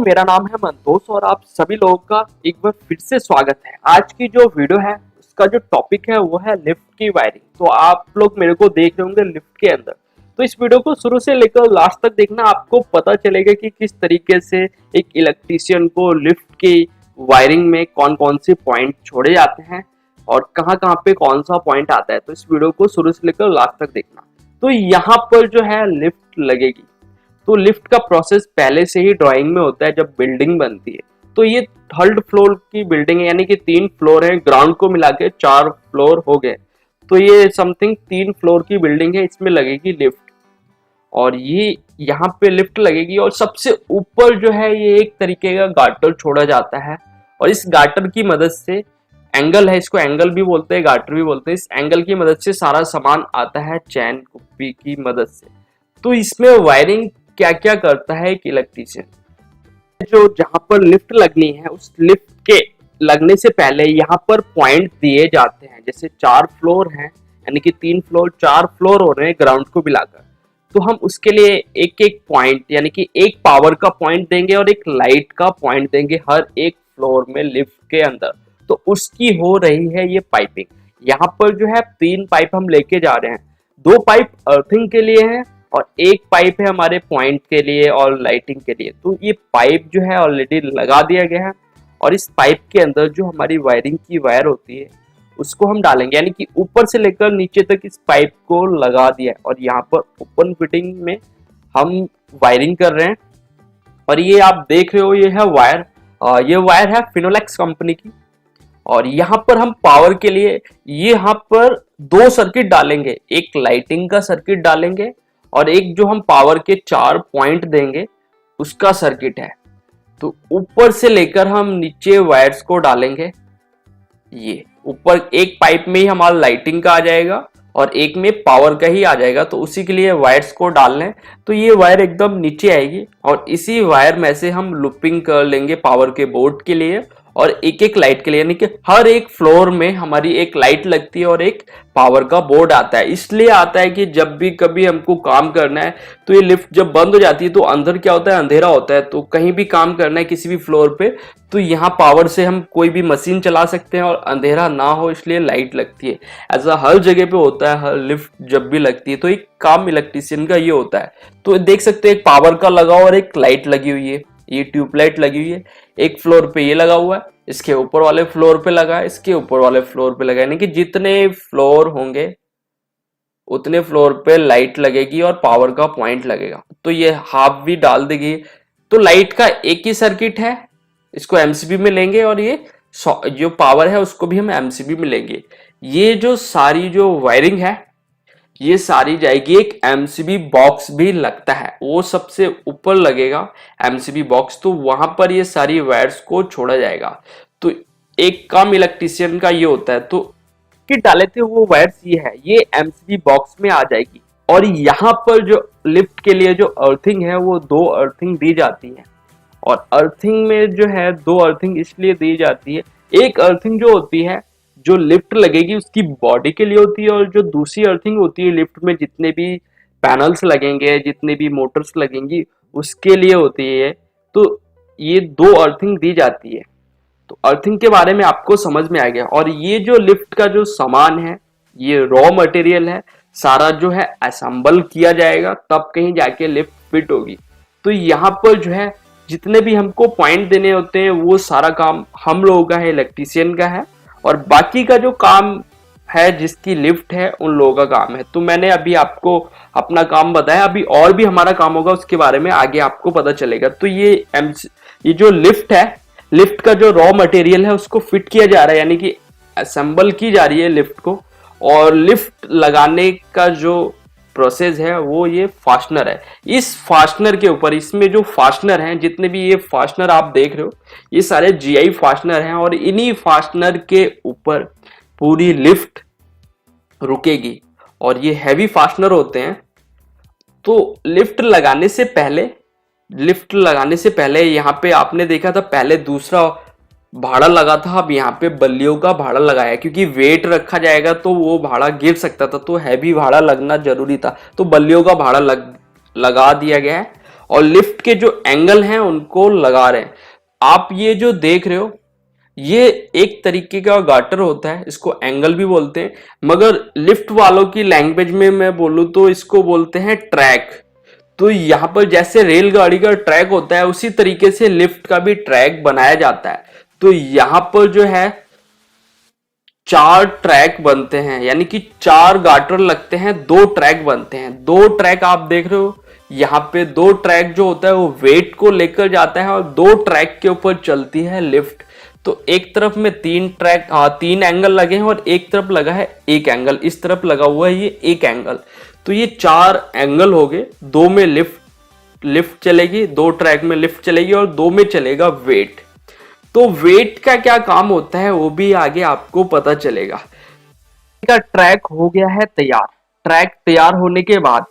मेरा नाम है मंतोष और आप सभी लोगों का एक बार फिर से स्वागत है। आज की जो वीडियो है उसका जो टॉपिक है वो है लिफ्ट की वायरिंग। तो आप लोग मेरे को देख रहे होंगे लिफ्ट के अंदर, तो इस वीडियो को शुरू से लेकर लास्ट तक देखना, आपको पता चलेगा कि किस तरीके से एक इलेक्ट्रीशियन को लिफ्ट की वायरिंग में कौन कौन से पॉइंट छोड़े जाते हैं और कहाँ कहाँ पे कौन सा पॉइंट आता है। तो इस वीडियो को शुरू से लेकर लास्ट तक देखना। तो यहाँ पर जो है लिफ्ट लगेगी, तो लिफ्ट का प्रोसेस पहले से ही ड्राइंग में होता है जब बिल्डिंग बनती है। तो ये थर्ड फ्लोर की बिल्डिंग है, यानी कि 3 फ्लोर है, ग्राउंड को मिला के 4 फ्लोर हो गए। तो ये समथिंग 3 फ्लोर की बिल्डिंग है, इसमें लगेगी लिफ्ट और ये यहाँ पे लिफ्ट लगेगी। और सबसे ऊपर जो है ये एक तरीके का गार्टर छोड़ा जाता है और इस गार्टर की मदद से, एंगल है, इसको एंगल भी बोलते हैं गार्टर भी बोलते हैं, इस एंगल की मदद से सारा सामान आता है चैन कुप्पी की मदद से। तो इसमें वायरिंग क्या क्या करता है एक इलेक्ट्रीशियन, जो जहां पर लिफ्ट लगनी है उस लिफ्ट के लगने से पहले यहाँ पर पॉइंट दिए जाते हैं। जैसे 4 फ्लोर हैं, यानी कि 3 फ्लोर 4 फ्लोर हो रहे हैं ग्राउंड को मिलाकर, तो हम उसके लिए एक एक पॉइंट, यानी कि एक पावर का पॉइंट देंगे और एक लाइट का पॉइंट देंगे हर एक फ्लोर में लिफ्ट के अंदर। तो उसकी हो रही है ये पाइपिंग। यहाँ पर जो है 3 पाइप हम लेके जा रहे हैं, 2 पाइप अर्थिंग के लिए हैं और एक पाइप है हमारे पॉइंट के लिए और लाइटिंग के लिए। तो ये पाइप जो है ऑलरेडी लगा दिया गया है और इस पाइप के अंदर जो हमारी वायरिंग की वायर होती है उसको हम डालेंगे, यानी कि ऊपर से लेकर नीचे तक इस पाइप को लगा दिया है और यहाँ पर ओपन फिटिंग में हम वायरिंग कर रहे हैं। और ये आप देख रहे हो ये है वायर, ये वायर है फिनोलेक्स कंपनी की। और यहाँ पर हम पावर के लिए ये यहाँ पर 2 सर्किट डालेंगे, एक लाइटिंग का सर्किट डालेंगे और एक जो हम पावर के 4 पॉइंट देंगे उसका सर्किट है। तो ऊपर से लेकर हम नीचे वायर्स को डालेंगे। ये ऊपर एक पाइप में ही हमारा लाइटिंग का आ जाएगा और एक में पावर का ही आ जाएगा, तो उसी के लिए वायर्स को डाल लें। तो ये वायर एकदम नीचे आएगी और इसी वायर में से हम लूपिंग कर लेंगे पावर के बोर्ड के लिए और एक एक लाइट के लिए, यानी कि हर एक फ्लोर में हमारी एक लाइट लगती है और एक पावर का बोर्ड आता है। इसलिए आता है कि जब भी कभी हमको काम करना है तो ये लिफ्ट जब बंद हो जाती है तो अंदर क्या होता है, अंधेरा होता है। तो कहीं भी काम करना है किसी भी फ्लोर पे तो यहाँ पावर से हम कोई भी मशीन चला सकते हैं और अंधेरा ना हो, इसलिए लाइट लगती है। ऐसा हर जगह पे होता है, हर लिफ्ट जब भी लगती है। तो एक काम इलेक्ट्रीशियन का ये होता है। तो देख सकते हैं एक पावर का लगा और एक लाइट लगी हुई है, ये ट्यूबलाइट लगी हुई है। एक फ्लोर पे ये लगा हुआ है, इसके ऊपर वाले फ्लोर पे लगा है, इसके ऊपर वाले फ्लोर पे लगा है, यानी कि जितने फ्लोर होंगे उतने फ्लोर पे लाइट लगेगी और पावर का पॉइंट लगेगा। तो ये हाफ भी डाल देगी। तो लाइट का एक ही सर्किट है, इसको एमसीबी में लेंगे और ये जो पावर है उसको भी हम एमसीबी में लेंगे। ये जो सारी जो वायरिंग है ये सारी जाएगी, एक एमसीबी बॉक्स भी लगता है, वो सबसे ऊपर लगेगा एमसीबी बॉक्स। तो वहां पर ये सारी वायर्स को छोड़ा जाएगा। तो एक काम इलेक्ट्रीशियन का ये होता है। तो कि डाले थे वो वायर्स ये है, ये एमसीबी बॉक्स में आ जाएगी। और यहाँ पर जो लिफ्ट के लिए जो अर्थिंग है वो 2 अर्थिंग दी जाती है। और अर्थिंग में जो है 2 अर्थिंग इसलिए दी जाती है, एक अर्थिंग जो होती है जो लिफ्ट लगेगी उसकी बॉडी के लिए होती है और जो दूसरी अर्थिंग होती है लिफ्ट में जितने भी पैनल्स लगेंगे, जितने भी मोटर्स लगेंगी उसके लिए होती है। तो ये 2 अर्थिंग दी जाती है। तो अर्थिंग के बारे में आपको समझ में आ गया। और ये जो लिफ्ट का जो सामान है ये रॉ मटेरियल है, सारा जो है असेंबल किया जाएगा तब कहीं जाके लिफ्ट फिट होगी। तो यहाँ पर जो है जितने भी हमको पॉइंट देने होते हैं वो सारा काम हम लोगों का है, इलेक्ट्रीशियन का है। और बाकी का जो काम है जिसकी लिफ्ट है उन लोगों का काम है। तो मैंने अभी आपको अपना काम बताया, अभी और भी हमारा काम होगा उसके बारे में आगे आपको पता चलेगा। तो ये जो लिफ्ट है, लिफ्ट का जो रॉ मटेरियल है उसको फिट किया जा रहा है, यानी कि असेंबल की जा रही है लिफ्ट को। और लिफ्ट लगाने का जो प्रोसेस है वो ये फास्टनर है। इस फास्टनर के ऊपर, इसमें जो फास्टनर हैं, जितने भी ये फास्टनर आप देख रहे हो ये सारे जीआई फास्टनर हैं और इन्हीं फास्टनर के ऊपर पूरी लिफ्ट रुकेगी और ये हैवी फास्टनर होते हैं। तो लिफ्ट लगाने से पहले यहाँ पे आपने देखा था पहले दूसरा भाड़ा लगा था, अब यहाँ पे बल्लियों का भाड़ा लगाया, क्योंकि वेट रखा जाएगा तो वो भाड़ा गिर सकता था, तो हैवी भाड़ा लगना जरूरी था। तो बल्लियों का भाड़ा लगा दिया गया है। और लिफ्ट के जो एंगल हैं उनको लगा रहे हैं। आप ये जो देख रहे हो ये एक तरीके का गाटर होता है, इसको एंगल भी बोलते हैं, मगर लिफ्ट वालों की लैंग्वेज में मैं बोलूं तो इसको बोलते हैं ट्रैक। तो यहाँ पर जैसे रेलगाड़ी का ट्रैक होता है उसी तरीके से लिफ्ट का भी ट्रैक बनाया जाता है। तो यहाँ पर जो है 4 ट्रैक बनते हैं, यानी कि 4 गाटर लगते हैं, 2 ट्रैक बनते हैं। 2 ट्रैक आप देख रहे हो यहाँ पे, 2 ट्रैक जो होता है वो वेट को लेकर जाता है और 2 ट्रैक के ऊपर चलती है लिफ्ट। तो एक तरफ में 3 ट्रैक 3 एंगल लगे हैं और एक तरफ लगा है एक एंगल, इस तरफ लगा हुआ है ये एक एंगल। तो ये 4 एंगल हो गए, 2 में लिफ्ट चलेगी, 2 ट्रैक में लिफ्ट चलेगी और 2 में चलेगा वेट। तो वेट का क्या काम होता है वो भी आगे आपको पता चलेगा। का ट्रैक हो गया है तैयार। ट्रैक तैयार होने के बाद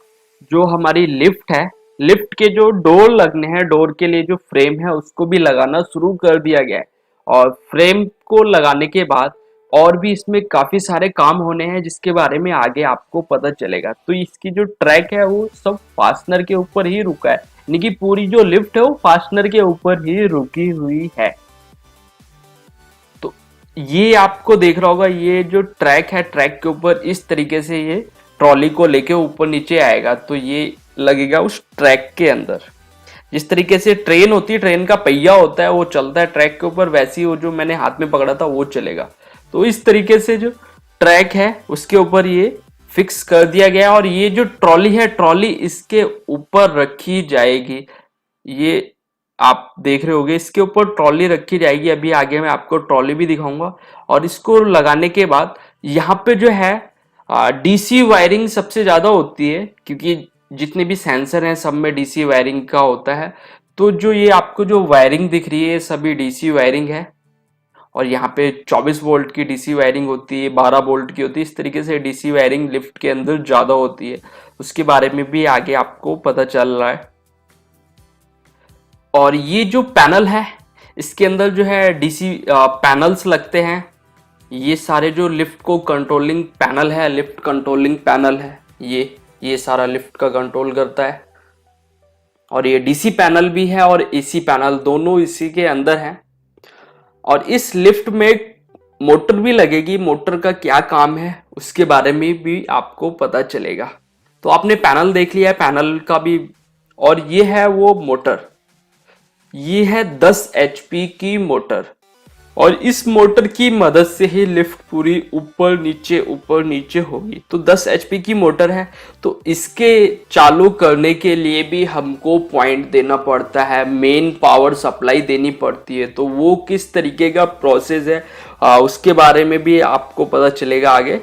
जो हमारी लिफ्ट है, लिफ्ट के जो डोर लगने हैं, डोर के लिए जो फ्रेम है उसको भी लगाना शुरू कर दिया गया है। और फ्रेम को लगाने के बाद और भी इसमें काफी सारे काम होने हैं जिसके बारे में आगे आपको पता चलेगा। तो इसकी जो ट्रैक है वो सब फास्टनर के ऊपर ही रुका है, यानी कि पूरी जो लिफ्ट है वो फास्टनर के ऊपर ही रुकी हुई है। तो ये आपको देख रहा होगा, ये जो ट्रैक है, ट्रैक के ऊपर इस तरीके से ये ट्रॉली को लेके ऊपर नीचे आएगा। तो ये लगेगा उस ट्रैक के अंदर। जिस तरीके से ट्रेन होती है, ट्रेन का पहिया होता है वो चलता है ट्रैक के ऊपर, वैसे ही वो जो मैंने हाथ में पकड़ा था वो चलेगा। तो इस तरीके से जो ट्रैक है उसके ऊपर ये फिक्स कर दिया गया। और ये जो ट्रॉली है, ट्रॉली इसके ऊपर रखी जाएगी। ये आप देख रहे होगे इसके ऊपर ट्रॉली रखी जाएगी। अभी आगे मैं आपको ट्रॉली भी दिखाऊंगा। और इसको लगाने के बाद यहाँ पे जो है डीसी वायरिंग सबसे ज्यादा होती है, क्योंकि जितने भी सेंसर हैं सब में डीसी वायरिंग का होता है। तो जो ये आपको जो वायरिंग दिख रही है सभी डीसी वायरिंग है। और यहाँ पे 24 वोल्ट की डीसी वायरिंग होती है, 12 वोल्ट की होती है। इस तरीके से डीसी वायरिंग लिफ्ट के अंदर ज्यादा होती है, उसके बारे में भी आगे आपको पता चल रहा है। और ये जो पैनल है इसके अंदर जो है डीसी पैनल्स लगते हैं। ये सारे जो लिफ्ट को कंट्रोलिंग पैनल है, लिफ्ट कंट्रोलिंग पैनल है, ये सारा लिफ्ट का कंट्रोल करता है। और ये डीसी पैनल भी है और एसी पैनल दोनों इसी के अंदर है। और इस लिफ्ट में मोटर भी लगेगी। मोटर का क्या काम है उसके बारे में भी आपको पता चलेगा। तो आपने पैनल देख लिया है, पैनल का भी। और ये है वो मोटर, ये है 10 एचपी की मोटर। और इस मोटर की मदद से ही लिफ्ट पूरी ऊपर नीचे होगी। तो 10 एचपी की मोटर है, तो इसके चालू करने के लिए भी हमको पॉइंट देना पड़ता है, मेन पावर सप्लाई देनी पड़ती है। तो वो किस तरीके का प्रोसेस है उसके बारे में भी आपको पता चलेगा आगे।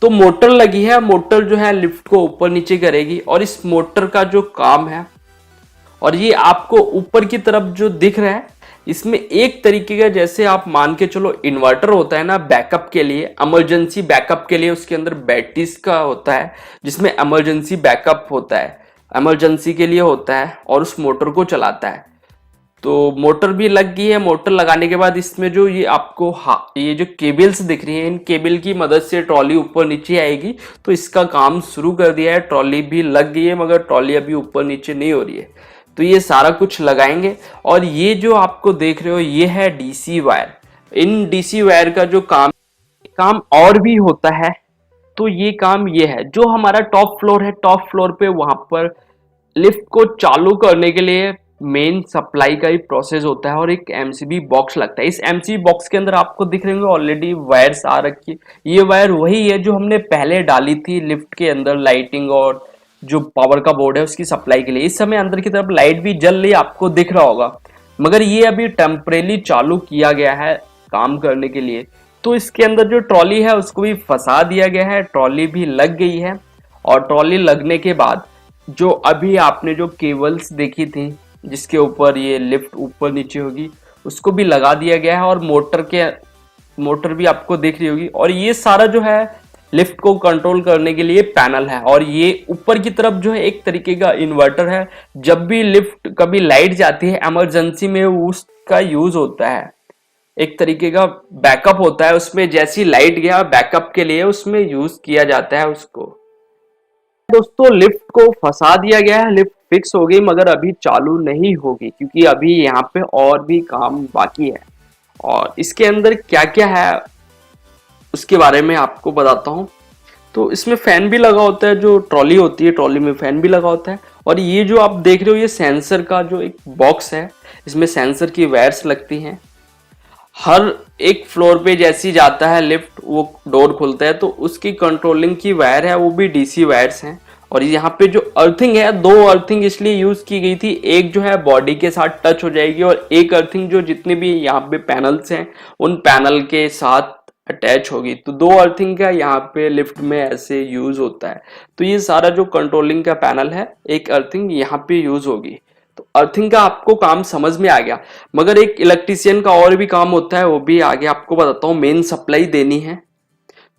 तो मोटर लगी है, मोटर जो है लिफ्ट को ऊपर नीचे करेगी। और इस मोटर का जो काम है, और ये आपको ऊपर की तरफ जो दिख रहा है, इसमें एक तरीके का, जैसे आप मान के चलो इन्वर्टर होता है ना बैकअप के लिए, इमरजेंसी बैकअप के लिए उसके अंदर बैटरीज का होता है जिसमें इमरजेंसी बैकअप होता है, इमरजेंसी के लिए होता है और उस मोटर को चलाता है। तो मोटर भी लग गई है। मोटर लगाने के बाद इसमें जो ये आपको ये जो केबल्स दिख रही हैं, इन केबल की मदद से ट्रॉली ऊपर नीचे आएगी। तो इसका काम शुरू कर दिया है। ट्रॉली भी लग गई है मगर ट्रॉली अभी ऊपर नीचे नहीं हो रही है। तो ये सारा कुछ लगाएंगे। और ये जो आपको देख रहे हो ये है DC wire. In DC wire का जो काम और भी होता है। तो ये काम ये है, जो हमारा टॉप फ्लोर है, टॉप फ्लोर पे वहां पर लिफ्ट को चालू करने के लिए मेन सप्लाई का ही प्रोसेस होता है और एक एमसीबी बॉक्स लगता है। इस एमसीबी बॉक्स के अंदर आपको दिख रहे होंगे ऑलरेडी वायर्स आ रखी है। ये वायर वही है जो हमने पहले डाली थी लिफ्ट के अंदर, लाइटिंग और जो पावर का बोर्ड है उसकी सप्लाई के लिए। इस समय अंदर की तरफ लाइट भी जल रही, आपको दिख रहा होगा, मगर ये अभी टेम्परेली चालू किया गया है काम करने के लिए। तो इसके अंदर जो ट्रॉली है उसको भी फंसा दिया गया है, ट्रॉली भी लग गई है। और ट्रॉली लगने के बाद जो अभी आपने जो केबल्स देखी थी जिसके ऊपर ये लिफ्ट ऊपर नीचे होगी, उसको भी लगा दिया गया है। और मोटर भी आपको दिख रही होगी। और ये सारा जो है लिफ्ट को कंट्रोल करने के लिए पैनल है। और ये ऊपर की तरफ जो है एक तरीके का इन्वर्टर है। जब भी लिफ्ट कभी लाइट जाती है इमरजेंसी में उसका यूज होता है, एक तरीके का बैकअप होता है उसमें। जैसी लाइट गया बैकअप के लिए उसमें यूज किया जाता है उसको। दोस्तों लिफ्ट को फंसा दिया गया है, लिफ्ट फिक्स हो गई मगर अभी चालू नहीं होगी क्योंकि अभी यहाँ पे और भी काम बाकी है। और इसके अंदर क्या क्या है उसके बारे में आपको बताता हूँ। तो इसमें फैन भी लगा होता है, जो ट्रॉली होती है ट्रॉली में फैन भी लगा होता है। और ये जो आप देख रहे हो ये सेंसर का जो एक बॉक्स है, इसमें सेंसर की वायर्स लगती हैं। हर एक फ्लोर पे जैसी जाता है लिफ्ट वो डोर खुलता है तो उसकी कंट्रोलिंग की वायर है वो भी डीसी वायर्स हैं। और यहाँ पे जो अर्थिंग है, दो अर्थिंग इसलिए यूज की गई थी, एक जो है बॉडी के साथ टच हो जाएगी और एक अर्थिंग जो जितने भी यहाँ पे पैनल्स हैं उन पैनल के साथ अटैच होगी। तो दो अर्थिंग का यहाँ पे लिफ्ट में ऐसे यूज होता है। तो ये सारा जो कंट्रोलिंग का पैनल है एक अर्थिंग यहाँ पे यूज होगी। तो अर्थिंग का आपको काम समझ में आ गया, मगर एक इलेक्ट्रिशियन का और भी काम होता है वो भी आगे आपको बताता हूँ। मेन सप्लाई देनी है।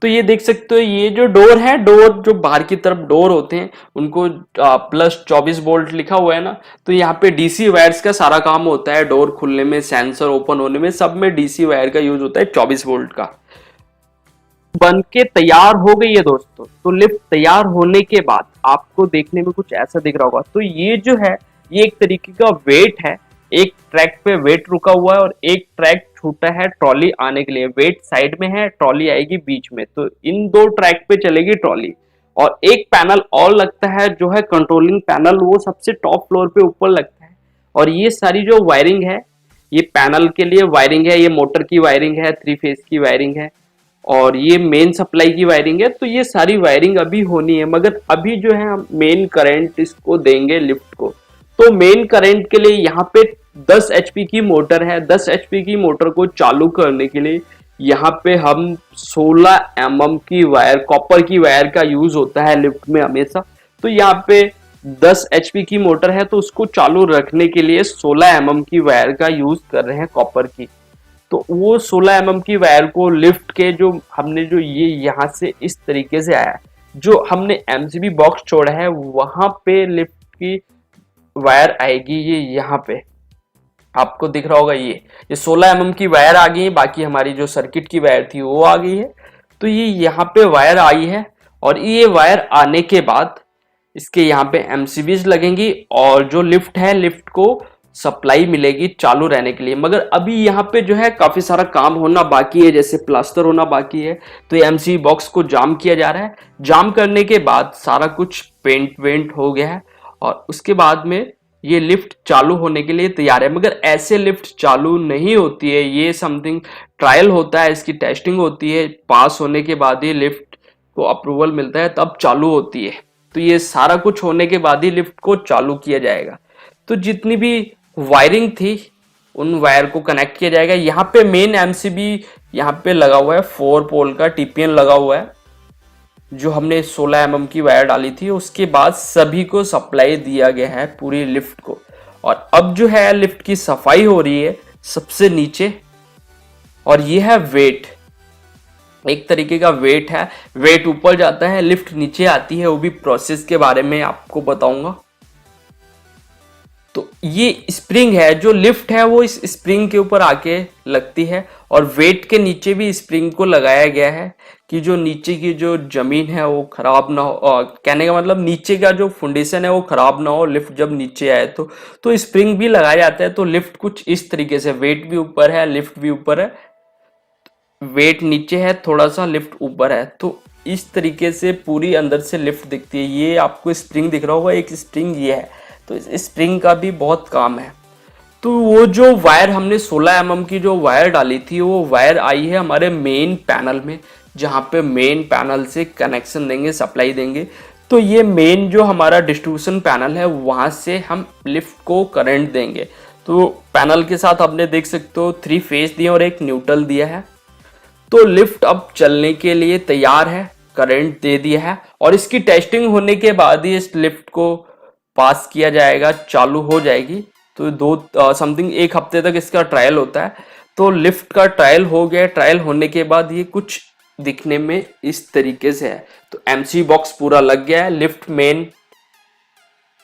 तो ये देख सकते हो ये जो डोर है, डोर जो बाहर की तरफ डोर होते हैं उनको प्लस 24 वोल्ट लिखा हुआ है ना, तो यहाँ पे डीसी वायर्स का सारा काम होता है। डोर खुलने में, सेंसर ओपन होने में, सब में डीसी वायर का यूज होता है 24 वोल्ट का। बन के तैयार हो गई है दोस्तों। तो लिफ्ट तैयार होने के बाद आपको देखने में कुछ ऐसा दिख रहा होगा। तो ये जो है ये एक तरीके का वेट है, एक ट्रैक पे वेट रुका हुआ है और एक ट्रैक छूटा है ट्रॉली आने के लिए। वेट साइड में है, ट्रॉली आएगी बीच में। तो इन दो ट्रैक पे चलेगी ट्रॉली। और एक पैनल और लगता है जो है कंट्रोलिंग पैनल, वो सबसे टॉप फ्लोर पे ऊपर लगता है। और ये सारी जो वायरिंग है ये पैनल के लिए वायरिंग है, ये मोटर की वायरिंग है, 3 फेज की वायरिंग है और ये मेन सप्लाई की वायरिंग है। तो ये सारी वायरिंग अभी होनी है, मगर अभी जो है हम मेन करंट इसको देंगे लिफ्ट को। तो मेन करंट के लिए यहाँ पे 10 एचपी की मोटर है। 10 एचपी की मोटर को चालू करने के लिए यहाँ पे हम 16 mm की वायर, कॉपर की वायर का यूज होता है लिफ्ट में हमेशा। तो यहाँ पे 10 एचपी की मोटर है तो उसको चालू रखने के लिए 16 mm की वायर का यूज कर रहे हैं, कॉपर की। तो वो 16 mm की वायर को लिफ्ट के जो हमने जो ये यहाँ से इस तरीके से आया, जो हमने एमसीबी बॉक्स छोड़ा है वहां पे लिफ्ट की वायर आएगी। ये यहाँ पे आपको दिख रहा होगा, ये 16 mm की वायर आ गई है। बाकी हमारी जो सर्किट की वायर थी वो आ गई है। तो ये यहाँ पे वायर आई है और ये वायर आने के बाद इसके यहाँ पे एमसीबीज लगेंगी और जो लिफ्ट है लिफ्ट को सप्लाई मिलेगी चालू रहने के लिए। मगर अभी यहाँ पे जो है काफी सारा काम होना बाकी है, जैसे प्लास्टर होना बाकी है। तो ये एमसीबी बॉक्स को जाम किया जा रहा है। जाम करने के बाद सारा कुछ पेंट वेंट हो गया है और उसके बाद में ये लिफ्ट चालू होने के लिए तैयार है। मगर ऐसे लिफ्ट चालू नहीं होती है, ये समथिंग ट्रायल होता है, इसकी टेस्टिंग होती है। पास होने के बाद ही लिफ्ट को अप्रूवल मिलता है तब चालू होती है। तो ये सारा कुछ होने के बाद ही लिफ्ट को चालू किया जाएगा। तो जितनी भी वायरिंग थी उन वायर को कनेक्ट किया जाएगा। यहाँ पे मेन एमसीबी यहाँ पे लगा हुआ है, 4 पोल का टीपीएन लगा हुआ है जो हमने 16 mm की वायर डाली थी। उसके बाद सभी को सप्लाई दिया गया है पूरी लिफ्ट को। और अब जो है लिफ्ट की सफाई हो रही है सबसे नीचे। और ये है वेट, एक तरीके का वेट है। वेट ऊपर जाता है, लिफ्ट नीचे आती है, वो भी प्रोसेस के बारे में आपको बताऊंगा। तो ये स्प्रिंग है, जो लिफ्ट है वो इस स्प्रिंग के ऊपर आके लगती है और वेट के नीचे भी स्प्रिंग को लगाया गया है कि जो नीचे की जो जमीन है वो खराब ना हो। कहने का मतलब नीचे का जो फाउंडेशन है वो खराब ना हो लिफ्ट जब नीचे आए तो स्प्रिंग भी लगाया जाता है। तो लिफ्ट कुछ इस तरीके से, वेट भी ऊपर है, लिफ्ट भी ऊपर है। वेट नीचे है थोड़ा सा, लिफ्ट ऊपर है। तो इस तरीके से पूरी अंदर से लिफ्ट दिखती है। ये आपको स्प्रिंग दिख रहा होगा, एक स्प्रिंग ये है। तो इस स्प्रिंग का भी बहुत काम है। तो वो जो वायर हमने 16 mm की जो वायर डाली थी वो वायर आई है हमारे मेन पैनल में, जहाँ पे मेन पैनल से कनेक्शन देंगे, सप्लाई देंगे। तो ये मेन जो हमारा डिस्ट्रीब्यूशन पैनल है वहाँ से हम लिफ्ट को करंट देंगे। तो पैनल के साथ आपने देख सकते हो 3 फेज दिए और एक न्यूट्रल दिया है। तो लिफ्ट अब चलने के लिए तैयार है, करंट दे दिया है और इसकी टेस्टिंग होने के बाद ही इस लिफ्ट को पास किया जाएगा, चालू हो जाएगी। तो समथिंग 1 हफ्ते तक इसका ट्रायल होता है। तो लिफ्ट का ट्रायल हो गया। ट्रायल होने के बाद ये कुछ दिखने में इस तरीके से है। तो एमसी बॉक्स पूरा लग गया है, लिफ्ट मेन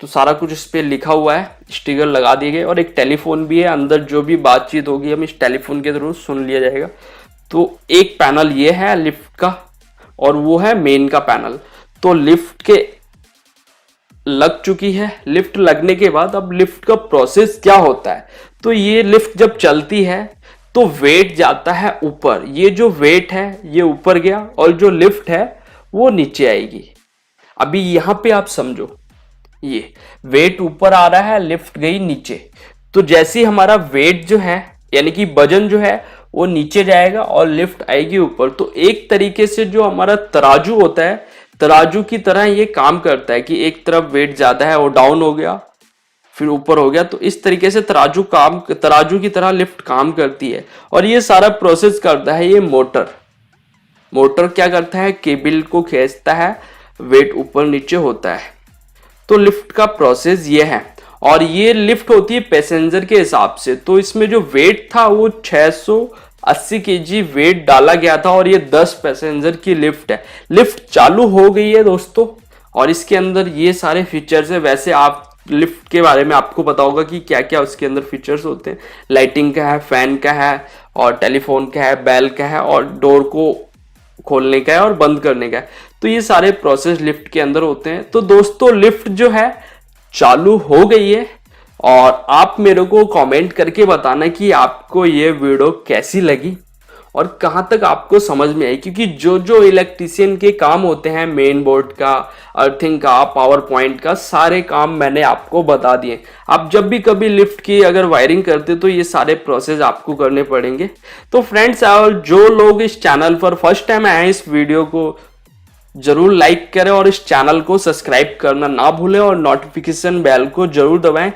तो सारा कुछ इस पे लिखा हुआ है, स्टिकर लगा दिए गए और एक टेलीफोन भी है। अंदर जो भी बातचीत होगी हम इस टेलीफोन के थ्रू सुन लिया जाएगा। तो एक पैनल ये है लिफ्ट का और वो है मेन का पैनल। तो लिफ्ट के लग चुकी है। लिफ्ट लगने के बाद अब लिफ्ट का प्रोसेस क्या होता है, तो ये लिफ्ट जब चलती है तो वेट जाता है ऊपर। ये जो वेट है ये ऊपर गया और जो लिफ्ट है वो नीचे आएगी। अभी यहां पे आप समझो, ये वेट ऊपर आ रहा है, लिफ्ट गई नीचे। तो जैसे ही हमारा वेट जो है यानी कि वजन जो है वो नीचे जाएगा और लिफ्ट आएगी ऊपर, तो एक तरीके से जो हमारा तराजू होता है, तराजू की तरह ये काम करता है कि एक तरफ वेट ज्यादा है वो डाउन हो गया, फिर ऊपर हो गया। तो इस तरीके से तराजू की तरह लिफ्ट काम करती है। और ये सारा प्रोसेस करता है ये मोटर। मोटर क्या करता है, केबल को खींचता है, वेट ऊपर नीचे होता है। तो लिफ्ट का प्रोसेस ये है। और ये लिफ्ट होती है पैसेंजर के हिसाब से। तो इसमें जो वेट था वो 680 केजी वेट डाला गया था और ये 10 पैसेंजर की लिफ्ट है। लिफ्ट चालू हो गई है दोस्तों, और इसके अंदर ये सारे फीचर्स है। वैसे आप लिफ्ट के बारे में आपको पता होगा कि क्या क्या उसके अंदर फीचर्स होते हैं। लाइटिंग का है, फैन का है, और टेलीफोन का है, बेल का है, और डोर को खोलने का है और बंद करने का है। तो ये सारे प्रोसेस लिफ्ट के अंदर होते हैं। तो दोस्तों लिफ्ट जो है चालू हो गई है, और आप मेरे को कमेंट करके बताना कि आपको ये वीडियो कैसी लगी और कहां तक आपको समझ में आई। क्योंकि जो जो इलेक्ट्रिशियन के काम होते हैं, मेन बोर्ड का, अर्थिंग का, पावर पॉइंट का, सारे काम मैंने आपको बता दिए। आप जब भी कभी लिफ्ट की अगर वायरिंग करते तो ये सारे प्रोसेस आपको करने पड़ेंगे। तो फ्रेंड्स, और जो लोग इस चैनल पर फर्स्ट टाइम आए हैं, इस वीडियो को जरूर लाइक करें और इस चैनल को सब्सक्राइब करना ना भूलें और नोटिफिकेशन बेल को जरूर दबाएं।